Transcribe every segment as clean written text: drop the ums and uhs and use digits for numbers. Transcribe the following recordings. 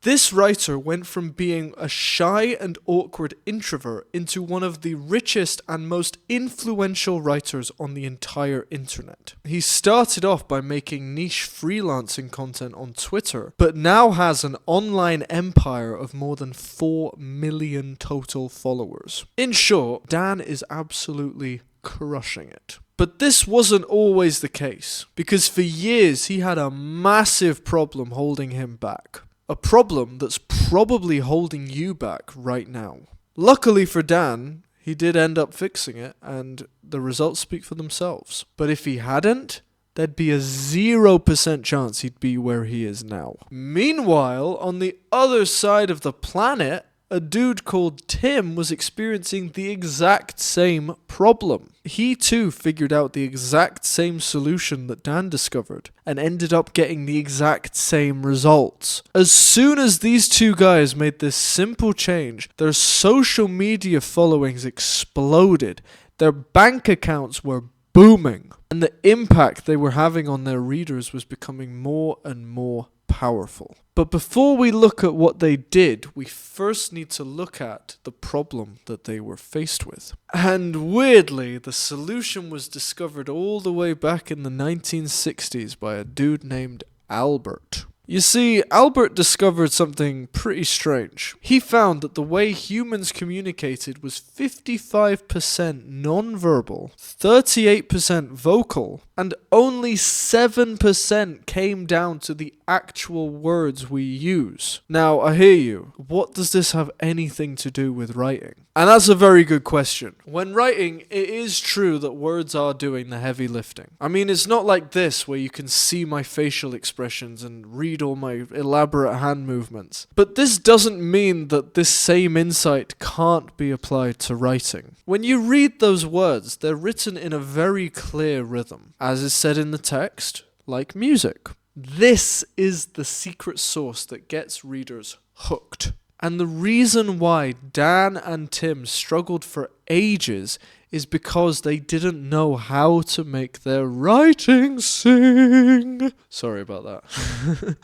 This writer went from being a shy and awkward introvert into one of the richest and most influential writers on the entire internet. He started off by making niche freelancing content on Twitter, but now has an online empire of more than 4 million total followers. In short, Dan is absolutely crushing it. But this wasn't always the case, because for years he had a massive problem holding him back. A problem that's probably holding you back right now. Luckily for Dan, he did end up fixing it, and the results speak for themselves. But if he hadn't, there'd be a 0% chance he'd be where he is now. Meanwhile, on the other side of the planet, a dude called Tim was experiencing the exact same problem. He too figured out the exact same solution that Dan discovered and ended up getting the exact same results. As soon as these two guys made this simple change, their social media followings exploded. Their bank accounts were booming, and the impact they were having on their readers was becoming more and more powerful. But before we look at what they did, we first need to look at the problem that they were faced with. And weirdly, the solution was discovered all the way back in the 1960s by a dude named Albert. You see, Albert discovered something pretty strange. He found that the way humans communicated was 55% non-verbal, 38% vocal, and only 7% came down to the actual words we use. Now, I hear you. What does this have anything to do with writing? And that's a very good question. When writing, it is true that words are doing the heavy lifting. I mean, it's not like this where you can see my facial expressions and read all my elaborate hand movements. But this doesn't mean that this same insight can't be applied to writing. When you read those words, they're written in a very clear rhythm, as is said in the text, like music. This is the secret sauce that gets readers hooked. And the reason why Dan and Tim struggled for ages is because they didn't know how to make their writing sing. Sorry about that.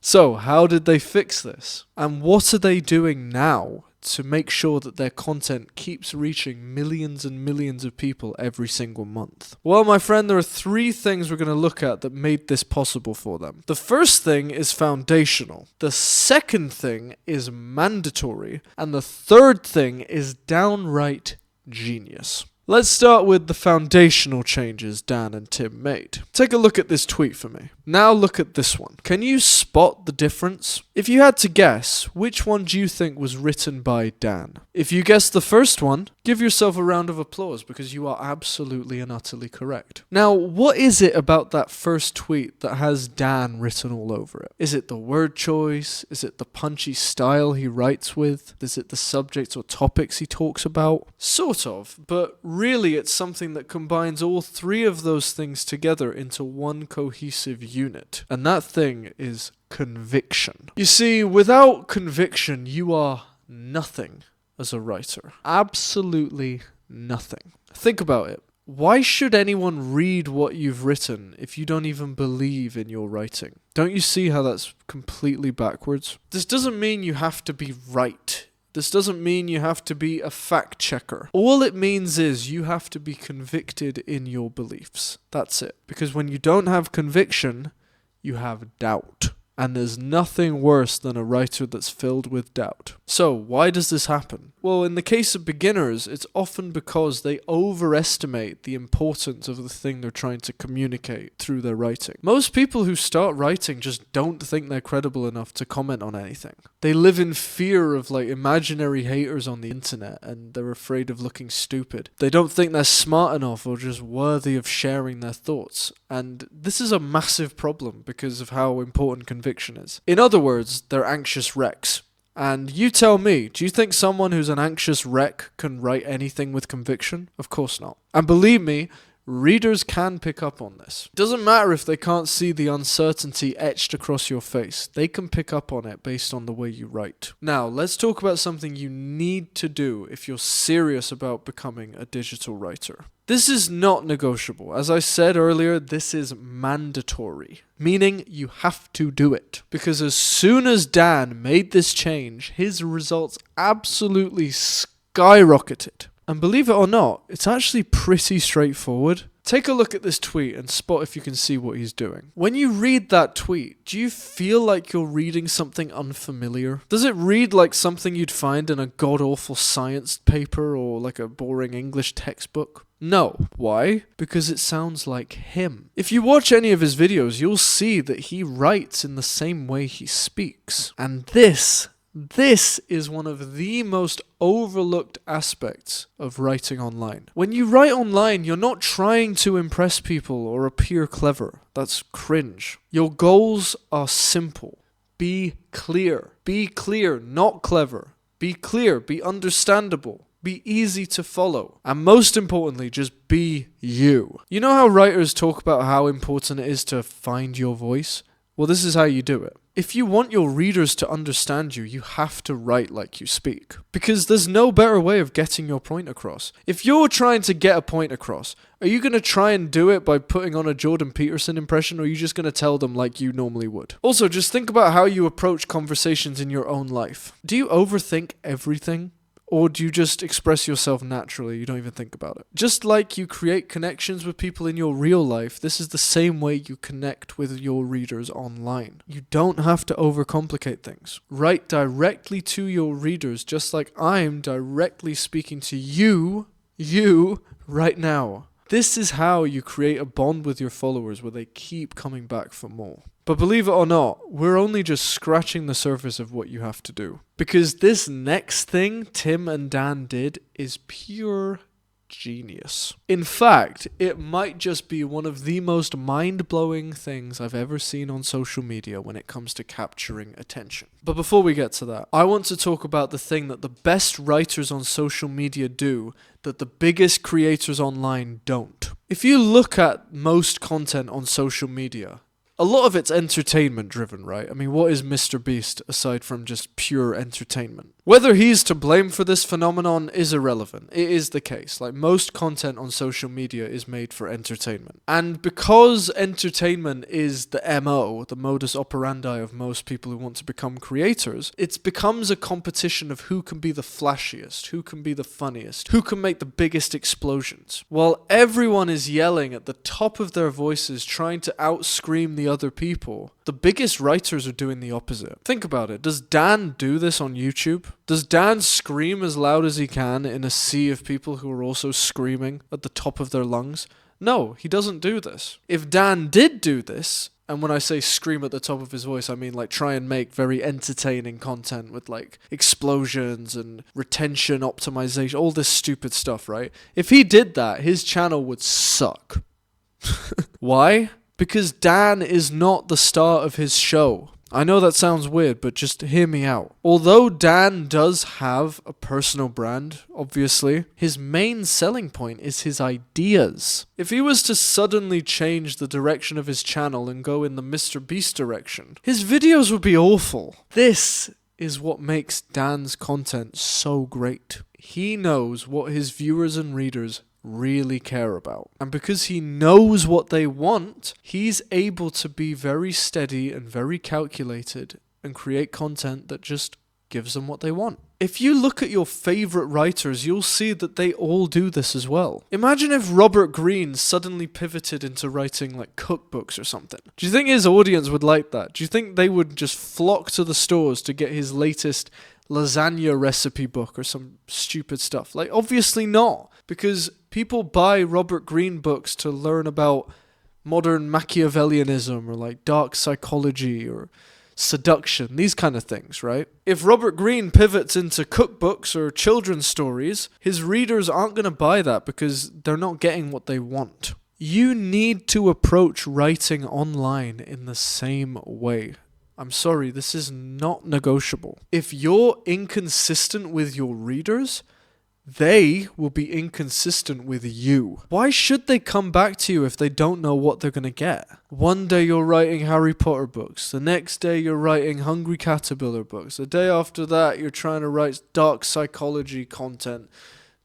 So, how did they fix this? And what are they doing now to make sure that their content keeps reaching millions and millions of people every single month? Well, my friend, there are 3 things we're going to look at that made this possible for them. The first thing is foundational. The second thing is mandatory. And the third thing is downright genius. Let's start with the foundational changes Dan and Tim made. Take a look at this tweet for me. Now look at this one. Can you spot the difference? If you had to guess, which one do you think was written by Dan? If you guessed the first one, give yourself a round of applause because you are absolutely and utterly correct. Now, what is it about that first tweet that has Dan written all over it? Is it the word choice? Is it the punchy style he writes with? Is it the subjects or topics he talks about? Sort of, but really it's something that combines all 3 of those things together into one cohesive unit. And that thing is conviction. You see, without conviction, you are nothing as a writer. Absolutely nothing. Think about it. Why should anyone read what you've written if you don't even believe in your writing? Don't you see how that's completely backwards? This doesn't mean you have to be right. This doesn't mean you have to be a fact checker. All it means is you have to be convicted in your beliefs. That's it. Because when you don't have conviction, you have doubt. And there's nothing worse than a writer that's filled with doubt. So, why does this happen? Well, in the case of beginners, it's often because they overestimate the importance of the thing they're trying to communicate through their writing. Most people who start writing just don't think they're credible enough to comment on anything. They live in fear of imaginary haters on the internet, and they're afraid of looking stupid. They don't think they're smart enough or just worthy of sharing their thoughts. And this is a massive problem because of how important conviction is. In other words, they're anxious wrecks. And you tell me, do you think someone who's an anxious wreck can write anything with conviction? Of course not. And believe me, Readers can pick up on this. It doesn't matter if they can't see the uncertainty etched across your face. They can pick up on it based on the way you write. Now, let's talk about something you need to do if you're serious about becoming a digital writer. This is not negotiable. As I said earlier, this is mandatory, meaning you have to do it. Because as soon as Dan made this change, his results absolutely skyrocketed. And believe it or not, it's actually pretty straightforward. Take a look at this tweet and spot if you can see what he's doing. When you read that tweet, do you feel like you're reading something unfamiliar? Does it read like something you'd find in a god-awful science paper or like a boring English textbook? No. Why? Because it sounds like him. If you watch any of his videos, you'll see that he writes in the same way he speaks. And this is one of the most overlooked aspects of writing online. When you write online, you're not trying to impress people or appear clever. That's cringe. Your goals are simple. Be clear. Be clear, not clever. Be clear, be understandable. Be easy to follow. And most importantly, just be you. You know how writers talk about how important it is to find your voice? Well, this is how you do it. If you want your readers to understand you, you have to write like you speak. Because there's no better way of getting your point across. If you're trying to get a point across, are you going to try and do it by putting on a Jordan Peterson impression, or are you just going to tell them like you normally would? Also, just think about how you approach conversations in your own life. Do you overthink everything? Or do you just express yourself naturally? You don't even think about it. Just like you create connections with people in your real life, this is the same way you connect with your readers online. You don't have to overcomplicate things. Write directly to your readers, just like I'm directly speaking to you right now. This is how you create a bond with your followers where they keep coming back for more. But believe it or not, we're only just scratching the surface of what you have to do. Because this next thing Tim and Dan did is pure genius. In fact, it might just be one of the most mind-blowing things I've ever seen on social media when it comes to capturing attention. But before we get to that, I want to talk about the thing that the best writers on social media do that the biggest creators online don't. If you look at most content on social media, a lot of it's entertainment driven, right? I mean, what is Mr. Beast aside from just pure entertainment? Whether he's to blame for this phenomenon is irrelevant. It is the case. Like, most content on social media is made for entertainment. And because entertainment is the MO, the modus operandi of most people who want to become creators, it becomes a competition of who can be the flashiest, who can be the funniest, who can make the biggest explosions. While everyone is yelling at the top of their voices, trying to outscream the other people, the biggest writers are doing the opposite. Think about it. Does Dan do this on YouTube? Does Dan scream as loud as he can in a sea of people who are also screaming at the top of their lungs? No, he doesn't do this. If Dan did do this, and when I say scream at the top of his voice, I mean like try and make very entertaining content with like explosions and retention optimization, all this stupid stuff, right? If he did that, his channel would suck. Why? Because Dan is not the star of his show. I know that sounds weird, but just hear me out. Although Dan does have a personal brand, obviously, his main selling point is his ideas. If he was to suddenly change the direction of his channel and go in the Mr. Beast direction, his videos would be awful. This is what makes Dan's content so great. He knows what his viewers and readers really care about. And because he knows what they want, he's able to be very steady and very calculated and create content that just gives them what they want. If you look at your favorite writers, you'll see that they all do this as well. Imagine if Robert Greene suddenly pivoted into writing like cookbooks or something. Do you think his audience would like that? Do you think they would just flock to the stores to get his latest lasagna recipe book or some stupid stuff? Like, obviously not, because people buy Robert Greene books to learn about modern Machiavellianism or like dark psychology or seduction, these kind of things, right? If Robert Greene pivots into cookbooks or children's stories, his readers aren't going to buy that because they're not getting what they want. You need to approach writing online in the same way. I'm sorry, this is not negotiable. If you're inconsistent with your readers, They will be inconsistent with you. Why should they come back to you if they don't know what they're going to get? One day you're writing Harry Potter books. The next day you're writing Hungry Caterpillar books. The day after that you're trying to write dark psychology content.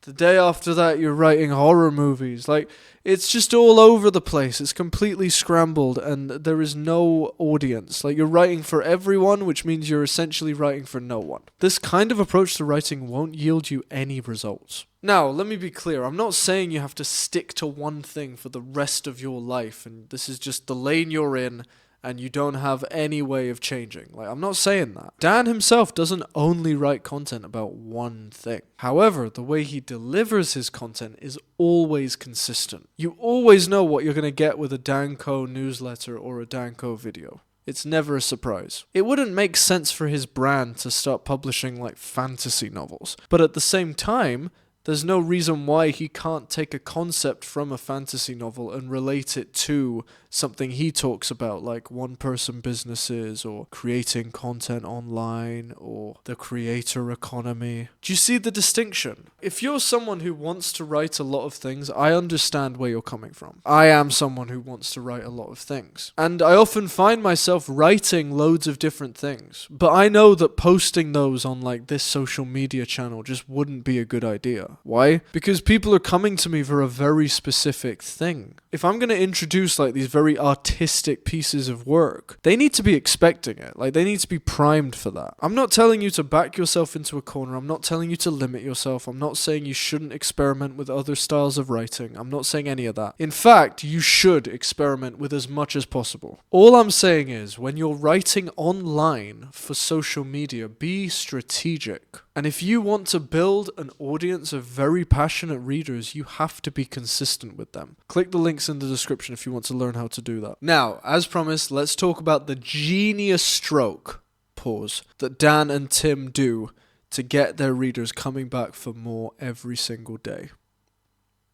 The day after that you're writing horror movies. Like, it's just all over the place. It's completely scrambled and there is no audience. Like, you're writing for everyone, which means you're essentially writing for no one. This kind of approach to writing won't yield you any results. Now, let me be clear. I'm not saying you have to stick to one thing for the rest of your life and this is just the lane you're in and you don't have any way of changing. Like, I'm not saying that. Dan himself doesn't only write content about one thing. However, the way he delivers his content is always consistent. You always know what you're going to get with a Danco newsletter or a Danco video. It's never a surprise. It wouldn't make sense for his brand to start publishing like fantasy novels. But at the same time, there's no reason why he can't take a concept from a fantasy novel and relate it to something he talks about, like one-person businesses or creating content online or the creator economy. Do you see the distinction? If you're someone who wants to write a lot of things, I understand where you're coming from. I am someone who wants to write a lot of things. And I often find myself writing loads of different things. But I know that posting those on like this social media channel just wouldn't be a good idea. Why? Because people are coming to me for a very specific thing. If I'm going to introduce like these very artistic pieces of work, they need to be expecting it. Like, they need to be primed for that. I'm not telling you to back yourself into a corner. I'm not telling you to limit yourself. I'm not saying you shouldn't experiment with other styles of writing. I'm not saying any of that. In fact, you should experiment with as much as possible. All I'm saying is, when you're writing online for social media, be strategic. And if you want to build an audience of very passionate readers, you have to be consistent with them. Click the links in the description if you want to learn how to do that. Now, as promised, let's talk about the genius stroke, pause, that Dan and Tim do to get their readers coming back for more every single day.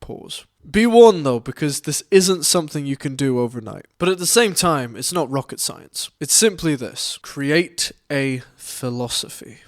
Pause. Be warned though, because this isn't something you can do overnight. But at the same time, it's not rocket science. It's simply this: create a philosophy.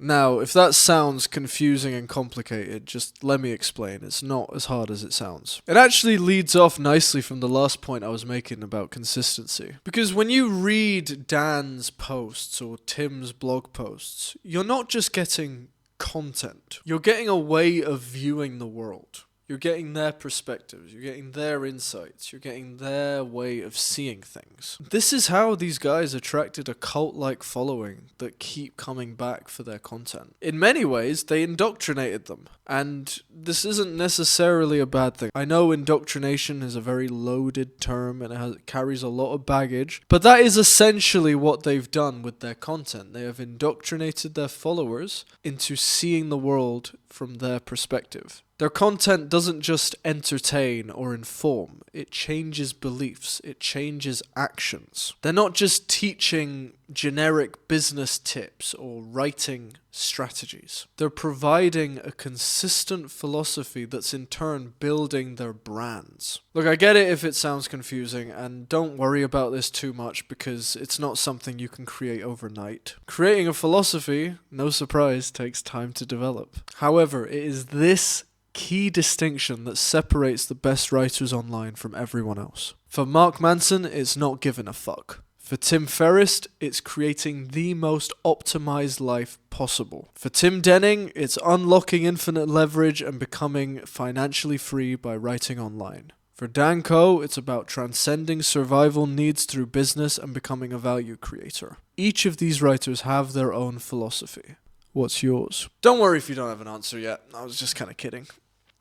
Now, if that sounds confusing and complicated, just let me explain. It's not as hard as it sounds. It actually leads off nicely from the last point I was making about consistency. Because when you read Dan's posts or Tim's blog posts, you're not just getting content. You're getting a way of viewing the world. You're getting their perspectives, you're getting their insights, you're getting their way of seeing things. This is how these guys attracted a cult-like following that keep coming back for their content. In many ways, they indoctrinated them. And this isn't necessarily a bad thing. I know indoctrination is a very loaded term and it carries a lot of baggage, but that is essentially what they've done with their content. They have indoctrinated their followers into seeing the world from their perspective. Their content doesn't just entertain or inform, it changes beliefs, it changes actions. They're not just teaching generic business tips or writing strategies. They're providing a consistent philosophy that's in turn building their brands. Look, I get it if it sounds confusing, and don't worry about this too much because it's not something you can create overnight. Creating a philosophy, no surprise, takes time to develop. However, it is this key distinction that separates the best writers online from everyone else. For Mark Manson, it's not giving a fuck. For Tim Ferriss, it's creating the most optimized life possible. For Tim Denning, it's unlocking infinite leverage and becoming financially free by writing online. For Dan Koe, it's about transcending survival needs through business and becoming a value creator. Each of these writers have their own philosophy. What's yours? Don't worry if you don't have an answer yet. I was just kind of kidding.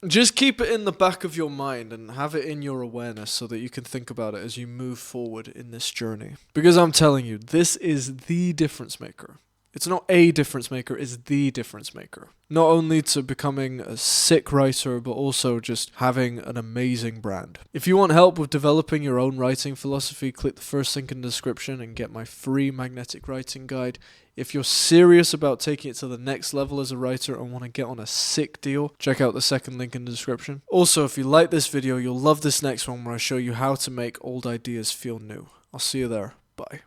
Just keep it in the back of your mind and have it in your awareness so that you can think about it as you move forward in this journey. Because I'm telling you, this is the difference maker. It's not a difference maker, it's the difference maker. Not only to becoming a sick writer, but also just having an amazing brand. If you want help with developing your own writing philosophy, click the first link in the description and get my free magnetic writing guide. If you're serious about taking it to the next level as a writer and want to get on a sick deal, check out the second link in the description. Also, if you like this video, you'll love this next one where I show you how to make old ideas feel new. I'll see you there. Bye.